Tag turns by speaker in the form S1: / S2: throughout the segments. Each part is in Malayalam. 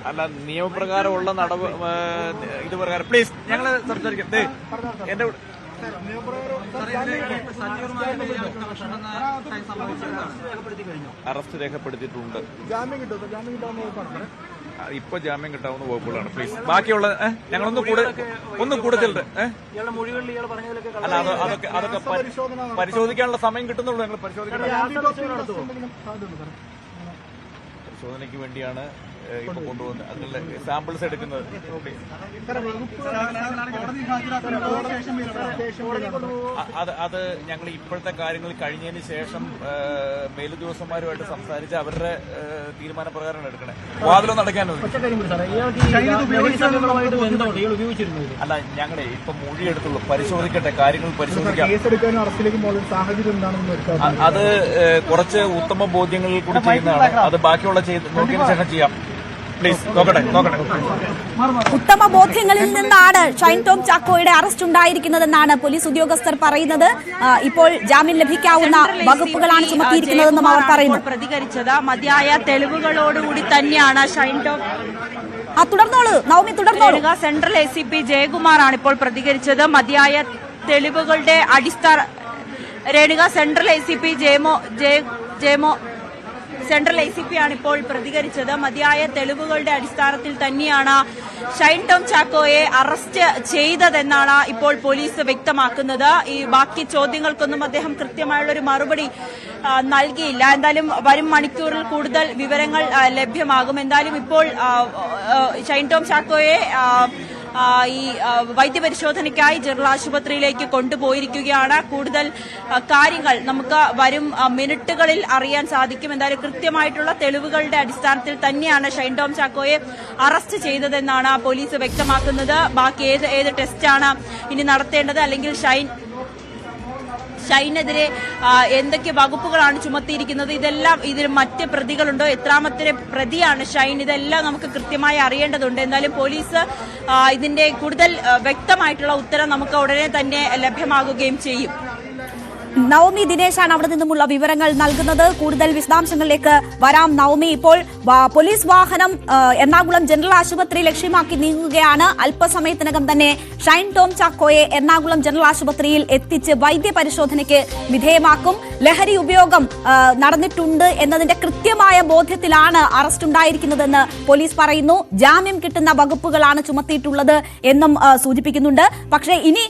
S1: അല്ല, നിയമപ്രകാരമുള്ള ഇത് പ്രകാരം പ്ലീസ് ഞങ്ങൾ സംസാരിക്കാം. എന്റെ അറസ്റ്റ് രേഖപ്പെടുത്തിയിട്ടുണ്ട്. ഇപ്പൊ ജാമ്യം കിട്ടാവുന്ന വകുപ്പുകളാണ്. പ്ലീസ് ബാക്കിയുള്ള ഞങ്ങളൊന്ന് കൂടുതൽ അല്ല, അതൊക്കെ പരിശോധിക്കാനുള്ള സമയം കിട്ടുന്നുള്ളൂ. ഞങ്ങൾ പരിശോധനയ്ക്ക് വേണ്ടിയാണ് ഇപ്പൊ കൊണ്ടുപോകുന്നത്. അതിനുള്ള സാമ്പിൾസ് എടുക്കുന്നത്. അത് ഞങ്ങൾ ഇപ്പോഴത്തെ കാര്യങ്ങൾ കഴിഞ്ഞതിന് ശേഷം മേലുദ്യോഗസ്ഥന്മാരുമായിട്ട് സംസാരിച്ച് അവരുടെ തീരുമാനപ്രകാരമാണ് എടുക്കണേ. വാതിലൊന്നും അടയ്ക്കാനോ അല്ല, ഞങ്ങളെ ഇപ്പൊ മൊഴി എടുത്തുള്ളൂ. പരിശോധിക്കട്ടെ, കാര്യങ്ങൾ പരിശോധിക്കാം. അത് കുറച്ച് ഉത്തമ ബോധ്യങ്ങളിൽ കൂടി ചെയ്യുന്നതാണ്. അത് ബാക്കിയുള്ള നോക്കിയതിനു ശേഷം ചെയ്യാം.
S2: ഉത്തമ ബോധ്യങ്ങളിൽ നിന്നാണ് ഷൈൻ ടോം ചാക്കോയുടെ അറസ്റ്റ് ഉണ്ടായിരിക്കുന്നതെന്നാണ് പോലീസ് ഉദ്യോഗസ്ഥർ പറയുന്നത്. ഇപ്പോൾ ജാമ്യം ലഭിക്കാവുന്ന വകുപ്പുകളാണ് ചുമത്തിയിരിക്കുന്നതെന്നും അവർ പറയുന്നു.
S3: പ്രതികരിച്ചത് മതിയായ തെളിവുകളോടുകൂടി തന്നെയാണ് ഷൈൻ ടോം.
S2: തുടർന്നോളൂ നവമി, തുടർന്നോളൂ.
S3: സെൻട്രൽ ACP ജയകുമാറാണ് ഇപ്പോൾ പ്രതികരിച്ചത്. മതിയായ തെളിവുകളുടെ അടിസ്ഥാന Renuka central ACP central ACP ആണ് ഇപ്പോൾ പ്രതികരിച്ചത്. മതിയായ തെളിവുകളുടെ അടിസ്ഥാനത്തിൽ തന്നെയാണ് ഷൈൻ ടോം ചാക്കോയെ അറസ്റ്റ് ചെയ്തതെന്നാണ് ഇപ്പോൾ പോലീസ് വ്യക്തമാക്കുന്നത്. ഈ ബാക്കി ചോദ്യങ്ങൾക്കൊന്നും അദ്ദേഹം കൃത്യമായുള്ളൊരു മറുപടി നൽകിയില്ല. എന്തായാലും വരും മണിക്കൂറിൽ കൂടുതൽ വിവരങ്ങൾ ലഭ്യമാകും. എന്തായാലും ഇപ്പോൾ ഷൈൻ ടോം ചാക്കോയെ ഈ വൈദ്യപരിശോധനയ്ക്കായി ജനറൽ ആശുപത്രിയിലേക്ക് കൊണ്ടുപോയിരിക്കുകയാണ്. കൂടുതൽ കാര്യങ്ങൾ നമുക്ക് വരും മിനിറ്റുകളിൽ അറിയാൻ സാധിക്കും. എന്തായാലും കൃത്യമായിട്ടുള്ള തെളിവുകളുടെ അടിസ്ഥാനത്തിൽ തന്നെയാണ് ഷൈൻ ടോം ചാക്കോയെ അറസ്റ്റ് ചെയ്തതെന്നാണ് പോലീസ് വ്യക്തമാക്കുന്നത്. ബാക്കി ഏത് ടെസ്റ്റാണ് ഇനി നടത്തേണ്ടത്, അല്ലെങ്കിൽ ഷൈനെതിരെ എന്തൊക്കെ വകുപ്പുകളാണ് ചുമത്തിയിരിക്കുന്നത്, ഇതെല്ലാം ഇതിൽ മറ്റ് പ്രതികളുണ്ടോ, എത്രാമത്തെ പ്രതിയാണ് ഷൈൻ, ഇതെല്ലാം നമുക്ക് കൃത്യമായി അറിയേണ്ടതുണ്ട്. എന്തായാലും പോലീസ് ഇതിന്റെ കൂടുതൽ വ്യക്തമായിട്ടുള്ള ഉത്തരം നമുക്ക് ഉടനെ തന്നെ ലഭ്യമാകുകയും ചെയ്യും.
S2: നവമി ദിനേശാണ് അവിടെ നിന്നുമുള്ള വിവരങ്ങൾ നൽകുന്നത്. കൂടുതൽ വിശദാംശങ്ങളിലേക്ക് വരാം. നവമി, ഇപ്പോൾ പോലീസ് വാഹനം എറണാകുളം ജനറൽ ആശുപത്രി ലക്ഷ്യമാക്കി നീങ്ങുകയാണ്. അല്പസമയത്തിനകം തന്നെ ഷൈൻ ടോം ചാക്കോയെ എറണാകുളം ജനറൽ ആശുപത്രിയിൽ എത്തിച്ച് വൈദ്യപരിശോധനയ്ക്ക് വിധേയമാക്കും. ലഹരി ഉപയോഗം നടന്നിട്ടുണ്ട് എന്നതിന്റെ കൃത്യമായ ബോധ്യത്തിലാണ് അറസ്റ്റ് ഉണ്ടായിരിക്കുന്നതെന്ന് പോലീസ് പറയുന്നു. ജാമ്യം കിട്ടുന്ന വകുപ്പുകളാണ് ചുമത്തിയിട്ടുള്ളത് എന്നും സൂചിപ്പിക്കുന്നുണ്ട്. പക്ഷേ ഇനി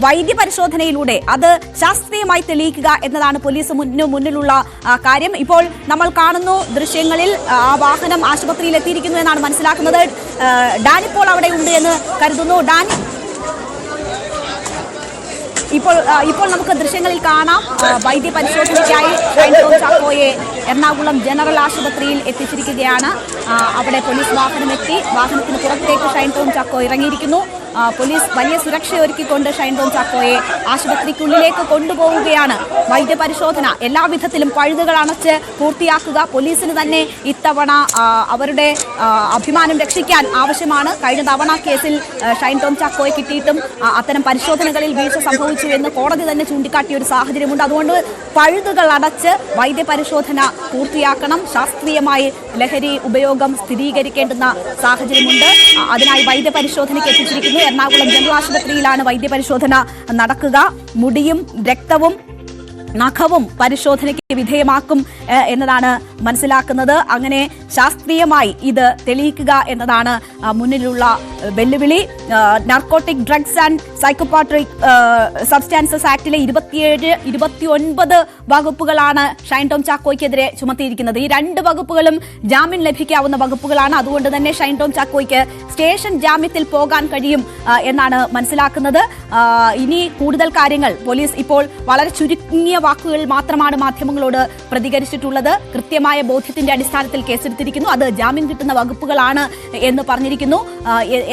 S2: വൈദ്യപരിശോധനയിലൂടെ അത് ശാസ്ത്രീയമായി തെളിയിക്കുക എന്നതാണ് പോലീസ് മുന്നിലുള്ള കാര്യം. ഇപ്പോൾ നമ്മൾ കാണുന്നു ദൃശ്യങ്ങളിൽ ആ വാഹനം ആശുപത്രിയിൽ എത്തിയിരിക്കുന്നു എന്നാണ് മനസ്സിലാക്കുന്നത്. ഡാനിപ്പോൾ അവിടെ ഉണ്ട് എന്ന് കരുതുന്നു. ഡാനി, ഇപ്പോൾ നമുക്ക് ദൃശ്യങ്ങളിൽ കാണാം വൈദ്യപരിശോധനയ്ക്കായി ഷൈൻ ടോം ചാക്കോയെ എറണാകുളം ജനറൽ ആശുപത്രിയിൽ എത്തിച്ചിരിക്കുകയാണ്. അവിടെ പോലീസ് വാഹനമെത്തി. വാഹനത്തിന് പുറത്തേക്ക് ഷൈൻ ടോം ചാക്കോ ഇറങ്ങിയിരിക്കുന്നു. പോലീസ് വലിയ സുരക്ഷ ഒരുക്കിക്കൊണ്ട് ഷൈൻ ടോം ചാക്കോയെ ആശുപത്രിക്കുള്ളിലേക്ക് കൊണ്ടുപോവുകയാണ്. വൈദ്യപരിശോധന എല്ലാവിധത്തിലും പഴുതുകൾ അണച്ച് പൂർത്തിയാക്കുക പോലീസിന് തന്നെ ഇത്തവണ അവരുടെ അഭിമാനം രക്ഷിക്കാൻ ആവശ്യമാണ്. കഴിഞ്ഞ തവണ കേസിൽ ഷൈൻ ടോം ചാക്കോയെ കിട്ടിയിട്ടും അത്തരം പരിശോധനകളിൽ വീഴ്ച സംഭവിച്ചു എന്ന് കോടതി തന്നെ ചൂണ്ടിക്കാട്ടിയ ഒരു സാഹചര്യമുണ്ട്. അതുകൊണ്ട് പഴുതുകൾ അടച്ച് വൈദ്യപരിശോധന പൂർത്തിയാക്കണം. ശാസ്ത്രീയമായി ലഹരി ഉപയോഗം സ്ഥിരീകരിക്കേണ്ടുന്ന സാഹചര്യമുണ്ട്. അതിനായി വൈദ്യപരിശോധനയ്ക്ക് എത്തിച്ചിരിക്കുന്നു. എറണാകുളം ജനറൽ ആശുപത്രിയിലാണ് വൈദ്യപരിശോധന നടക്കുക. മുടിയും രക്തവും നഖവും പരിശോധനയ്ക്ക് വിധേയമാക്കും എന്നതാണ് മനസ്സിലാക്കുന്നത്. അങ്ങനെ ശാസ്ത്രീയമായി ഇത് തെളിയിക്കുക എന്നതാണ് മുന്നിലുള്ള വെല്ലുവിളി. Narcotic drugs and psychotropic substances ആക്ടിലെ 29 വകുപ്പുകളാണ് ഷൈൻ ടോം ചാക്കോയ്ക്കെതിരെ ചുമത്തിയിരിക്കുന്നത്. ഈ 2 വകുപ്പുകളും ജാമ്യം ലഭിക്കാവുന്ന വകുപ്പുകളാണ്. അതുകൊണ്ട് തന്നെ ഷൈൻ ടോം ചാക്കോയ്ക്ക് സ്റ്റേഷൻ ജാമ്യത്തിൽ പോകാൻ കഴിയും എന്നാണ് മനസ്സിലാക്കുന്നത്. ഇനി കൂടുതൽ കാര്യങ്ങൾ പോലീസ് ഇപ്പോൾ വളരെ ചുരുങ്ങിയ വാക്കുകൾ മാത്രമാണ് മാധ്യമങ്ങളോട് പ്രതികരിച്ചിട്ടുള്ളത്. കൃത്യമായ ബോധ്യത്തിന്റെ അടിസ്ഥാനത്തിൽ കേസെടുത്തിരിക്കുന്നു. അത് ജാമ്യം കിട്ടുന്ന വകുപ്പുകളാണ് എന്ന് പറഞ്ഞിരിക്കുന്നു.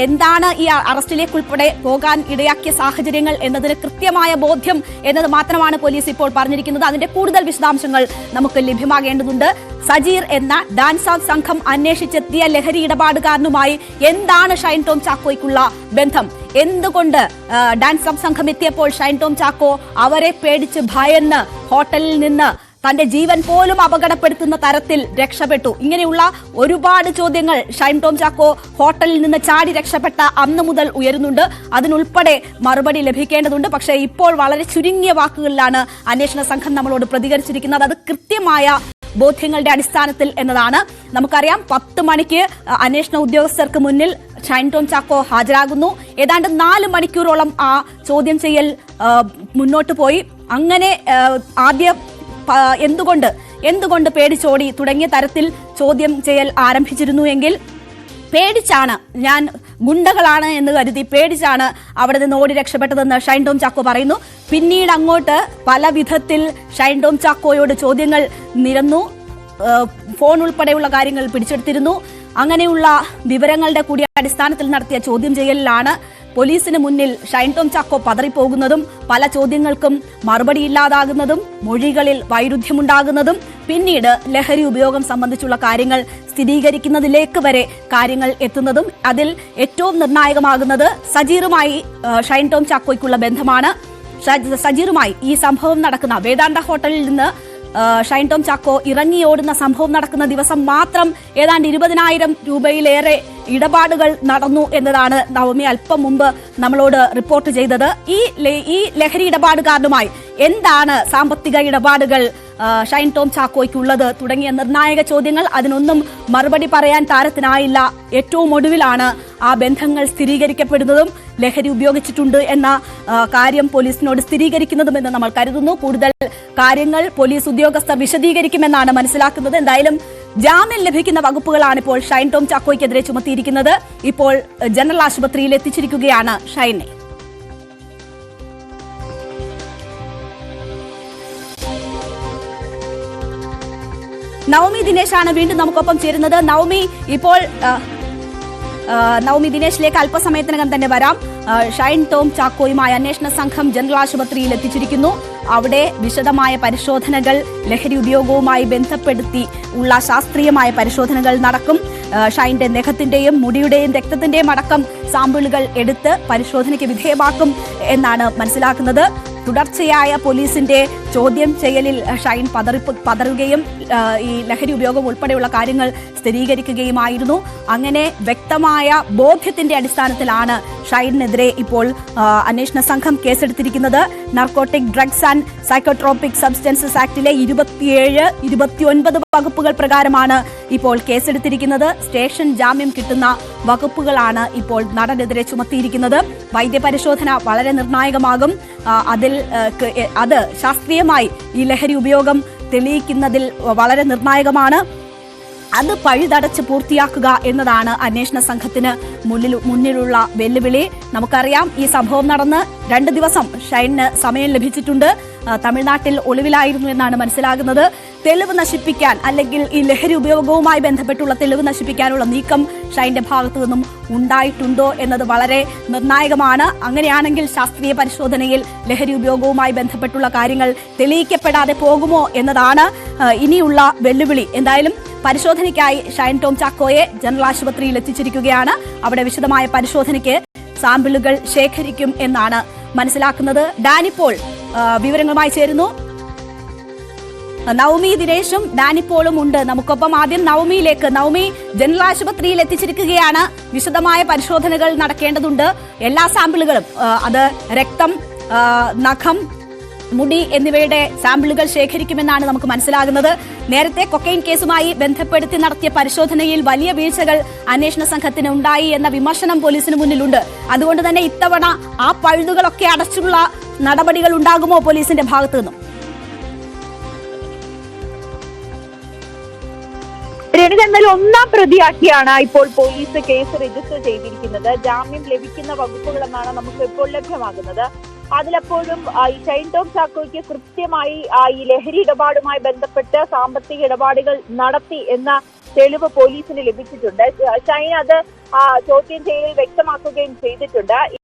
S2: എന്താണ് ഈ അറസ്റ്റിലേക്ക് ഉൾപ്പെടെ പോകാൻ ഇടയാക്കിയ സാഹചര്യങ്ങൾ എന്നതിന് കൃത്യമായ ബോധ്യം എന്നത് മാത്രമാണ് പോലീസ് ഇപ്പോൾ പറഞ്ഞിരിക്കുന്നത്. അതിന്റെ കൂടുതൽ വിശദാംശങ്ങൾ നമുക്ക് ലഭ്യമാകേണ്ടതുണ്ട്. സജീർ എന്ന ഡാൻസ് ഓഫ് സംഘം അന്വേഷിച്ചെത്തിയ ലഹരി ഇടപാടുകാരനുമായി എന്താണ് ഷൈൻ ടോം ചാക്കോയ്ക്കുള്ള ബന്ധം? എന്തുകൊണ്ട് ഡാൻസ് സംഘം എത്തിയപ്പോൾ ഷൈൻ ടോം ചാക്കോ അവരെ പേടിച്ച് ഭയന്ന് ഹോട്ടലിൽ നിന്ന് തന്റെ ജീവൻ പോലും അപകടപ്പെടുത്തുന്ന തരത്തിൽ രക്ഷപ്പെട്ടു? ഇങ്ങനെയുള്ള ഒരുപാട് ചോദ്യങ്ങൾ ഷൈൻ ടോം ചാക്കോ ഹോട്ടലിൽ നിന്ന് ചാടി രക്ഷപ്പെട്ട അന്ന് മുതൽ ഉയരുന്നുണ്ട്. അതിനുൾപ്പെടെ മറുപടി ലഭിക്കേണ്ടതുണ്ട്. പക്ഷേ ഇപ്പോൾ വളരെ ചുരുങ്ങിയ വാക്കുകളിലാണ് അന്വേഷണ സംഘം നമ്മളോട് പ്രതികരിച്ചിരിക്കുന്നത്. അത് കൃത്യമായ ബോധ്യങ്ങളുടെ അടിസ്ഥാനത്തിൽ എന്നതാണ്. നമുക്കറിയാം 10 മണിക്ക് അന്വേഷണ ഉദ്യോഗസ്ഥർക്ക് മുന്നിൽ ഷൈൻ ടോം ചാക്കോ ഹാജരാകുന്നു. ഏതാണ്ട് 4 മണിക്കൂറോളം ആ ചോദ്യം ചെയ്യൽ മുന്നോട്ട് പോയി. അങ്ങനെ ആദ്യം എന്തുകൊണ്ട് പേടിച്ചോടി തുടങ്ങിയ തരത്തിൽ ചോദ്യം ചെയ്യൽ ആരംഭിച്ചിരുന്നു എങ്കിൽ പേടിച്ചാണ്, ഞാൻ ഗുണ്ടകളാണ് എന്ന് കരുതി പേടിച്ചാണ് അവിടെ നിന്ന് ഓടി രക്ഷപ്പെട്ടതെന്ന് ഷൈൻ ടോം ചാക്കോ പറയുന്നു. പിന്നീട് അങ്ങോട്ട് പല വിധത്തിൽ ഷൈൻ ടോം ചാക്കോയോട് ചോദ്യങ്ങൾ നിരന്നു. ഫോൺ ഉൾപ്പെടെയുള്ള കാര്യങ്ങൾ പിടിച്ചെടുത്തിരുന്നു. അങ്ങനെയുള്ള വിവരങ്ങളുടെ കൂടി അടിസ്ഥാനത്തിൽ നടത്തിയ ചോദ്യം ചെയ്യലിലാണ് പോലീസിന് മുന്നിൽ ഷൈൻ ടോം ചാക്കോ പതറിപ്പോകുന്നതും പല ചോദ്യങ്ങൾക്കും മറുപടിയില്ലാതാകുന്നതും മൊഴികളിൽ വൈരുദ്ധ്യമുണ്ടാകുന്നതും പിന്നീട് ലഹരി ഉപയോഗം സംബന്ധിച്ചുള്ള കാര്യങ്ങൾ സ്ഥിരീകരിക്കുന്നതിലേക്ക് വരെ കാര്യങ്ങൾ എത്തുന്നതും. അതിൽ ഏറ്റവും നിർണായകമാകുന്നത് സജീറുമായി ഷൈൻ ടോം ചാക്കോയ്ക്കുള്ള ബന്ധമാണ്. സജീറുമായി ഈ സംഭവം നടക്കുന്ന വേദാന്ത ഹോട്ടലിൽ നിന്ന് ഷൈൻ ടോം ചാക്കോ ഇറങ്ങിയോടുന്ന സംഭവം നടക്കുന്ന ദിവസം മാത്രം ഏതാണ്ട് 20,000 രൂപയിലേറെ ഇടപാടുകൾ നടന്നു എന്നതാണ് നവമി അല്പം മുമ്പ് നമ്മളോട് റിപ്പോർട്ട് ചെയ്തത്. ഈ ലഹരി ഇടപാടുകാരനുമായി എന്താണ് സാമ്പത്തിക ഇടപാടുകൾ ഷൈൻ ടോം ചാക്കോയ്ക്കുള്ളത് തുടങ്ങിയ നിർണായക ചോദ്യങ്ങൾ. അതിനൊന്നും മറുപടി പറയാൻ താരത്തിനായില്ല. ഏറ്റവും ഒടുവിലാണ് ആ ബന്ധങ്ങൾ സ്ഥിരീകരിക്കപ്പെടുന്നതും ലഹരി ഉപയോഗിച്ചിട്ടുണ്ട് എന്ന കാര്യം പോലീസിനോട് സ്ഥിരീകരിക്കുന്നതുമെന്ന് നമ്മൾ കരുതുന്നു. കൂടുതൽ കാര്യങ്ങൾ പോലീസ് ഉദ്യോഗസ്ഥർ വിശദീകരിക്കുമെന്നാണ് മനസ്സിലാക്കുന്നത്. എന്തായാലും ജാമ്യം ലഭിക്കുന്ന വകുപ്പുകളാണ് ഇപ്പോൾ ഷൈൻ ടോം ചാക്കോയ്ക്കെതിരെ ചുമത്തിയിരിക്കുന്നത്. ഇപ്പോൾ ജനറൽ ആശുപത്രിയിൽ എത്തിച്ചിരിക്കുകയാണ് ഷൈനെ. നവമി ദിനേശാണ് വീണ്ടും നമുക്കൊപ്പം ചേരുന്നത്. നവമി ദിനേശിലേക്ക് അല്പസമയത്തിനകം തന്നെ വരാം. ഷൈൻ ടോം ചാക്കോയുമായി അന്വേഷണ സംഘം ജനറൽ ആശുപത്രിയിൽ എത്തിച്ചിരിക്കുന്നു. അവിടെ വിശദമായ പരിശോധനകൾ, ലഹരി ഉപയോഗവുമായി ബന്ധപ്പെടുത്തി ഉള്ള ശാസ്ത്രീയമായ പരിശോധനകൾ നടക്കും. ഷൈന്റെ നഖത്തിന്റെയും മുടിയുടെയും രക്തത്തിന്റെയും അടക്കം സാമ്പിളുകൾ എടുത്ത് പരിശോധനയ്ക്ക് വിധേയമാക്കും എന്നാണ് മനസ്സിലാക്കുന്നത്. തുടർച്ചയായ പോലീസിന്റെ ചോദ്യം ചെയ്യലിൽ ഷൈൻ പതറുകയും ഈ ലഹരി ഉപയോഗം ഉൾപ്പെടെയുള്ള കാര്യങ്ങൾ സ്ഥിരീകരിക്കുകയുമായിരുന്നു. അങ്ങനെ വ്യക്തമായ ബോധ്യത്തിന്റെ അടിസ്ഥാനത്തിലാണ് ഷൈനെതിരെ ഇപ്പോൾ അന്വേഷണ സംഘം കേസെടുത്തിരിക്കുന്നത്. Narcotic drugs and psychotropic substances ആക്ടിലെ 27, 29 വകുപ്പുകൾ പ്രകാരമാണ് ഇപ്പോൾ കേസെടുത്തിരിക്കുന്നത്. സ്റ്റേഷൻ ജാമ്യം കിട്ടുന്ന വകുപ്പുകളാണ് ഇപ്പോൾ നടനെതിരെ ചുമത്തിയിരിക്കുന്നത്. വൈദ്യപരിശോധന വളരെ നിർണായകമാകും. അത് ശാസ്ത്രീയമായി ഈ ലഹരി ഉപയോഗം തെളിയിക്കുന്നതിൽ വളരെ നിർണായകമാണ്. അത് പഴുതടച്ച് പൂർത്തിയാക്കുക എന്നതാണ് അന്വേഷണ സംഘത്തിന് മുന്നിലുള്ള വെല്ലുവിളി. നമുക്കറിയാം, ഈ സംഭവം നടന്ന് 2 ദിവസം ഷൈന് സമയം ലഭിച്ചിട്ടുണ്ട്. തമിഴ്നാട്ടിൽ ഒളിവിലായിരുന്നു എന്നാണ് മനസ്സിലാകുന്നത്. തെളിവ് നശിപ്പിക്കാൻ, അല്ലെങ്കിൽ ഈ ലഹരി ഉപയോഗവുമായി ബന്ധപ്പെട്ടുള്ള തെളിവ് നശിപ്പിക്കാനുള്ള നീക്കം ഷൈന്റെ ഭാഗത്തു നിന്നും ഉണ്ടായിട്ടുണ്ടോ എന്നത് വളരെ നിർണായകമാണ്. അങ്ങനെയാണെങ്കിൽ ശാസ്ത്രീയ പരിശോധനയിൽ ലഹരി ഉപയോഗവുമായി ബന്ധപ്പെട്ടുള്ള കാര്യങ്ങൾ തെളിയിക്കപ്പെടാതെ പോകുമോ എന്നതാണ് ഇനിയുള്ള വെല്ലുവിളി. എന്തായാലും പരിശോധനയ്ക്കായി ഷൈൻ ടോം ചാക്കോയെ ജനറൽ ആശുപത്രിയിൽ എത്തിച്ചിരിക്കുകയാണ്. അവിടെ വിശദമായ പരിശോധനയ്ക്ക് സാമ്പിളുകൾ ശേഖരിക്കും എന്നാണ് മനസ്സിലാക്കുന്നത്. ഡാനിപ്പോൾ വിവരങ്ങളുമായി ചേരുന്നു. നവമി ദിനേശും ഡാനിപ്പോളും ഉണ്ട് നമുക്കൊപ്പം. ആദ്യം നവമിയിലേക്ക്. നവമി, ജനറൽ ആശുപത്രിയിൽ എത്തിച്ചിരിക്കുകയാണ്. വിശദമായ പരിശോധനകൾ നടക്കേണ്ടതുണ്ട്. എല്ലാ സാമ്പിളുകളും, അത് രക്തം, നഖം, മുടി എന്നിവയുടെ സാമ്പിളുകൾ ശേഖരിക്കുമെന്നാണ് നമുക്ക് മനസ്സിലാകുന്നത്. നേരത്തെ കൊക്കൈൻ കേസുമായി ബന്ധപ്പെടുത്തി നടത്തിയ പരിശോധനയിൽ വലിയ വീഴ്ചകൾ അന്വേഷണ സംഘത്തിന് ഉണ്ടായി എന്ന വിമർശനം പോലീസിന് മുന്നിലുണ്ട്. അതുകൊണ്ട് തന്നെ ഇത്തവണ ആ പഴുതുകളൊക്കെ അടച്ചുള്ള നടപടികൾ ഉണ്ടാകുമോ പോലീസിന്റെ ഭാഗത്തു നിന്നും?
S4: എന്നാൽ 1-ാം പ്രതിയാക്കിയാണ് ഇപ്പോൾ പോലീസ് കേസ് രജിസ്റ്റർ ചെയ്തിരിക്കുന്നത്. ജാമ്യം ലഭിക്കുന്ന വകുപ്പുകൾ എന്നാണ് നമുക്ക് ഇപ്പോൾ ലഭ്യമാകുന്നത്. അതിലെപ്പോഴും ഈ ഷൈൻ ടോം ചാക്കോയ്ക്ക് കൃത്യമായി ഈ ലഹരി ഇടപാടുമായി ബന്ധപ്പെട്ട് സാമ്പത്തിക ഇടപാടുകൾ നടത്തി എന്ന തെളിവ് പോലീസിന് ലഭിച്ചിട്ടുണ്ട്. ഷൈൻ അത് ചോദ്യം ചെയ്യലിൽ വ്യക്തമാക്കുകയും ചെയ്തിട്ടുണ്ട്.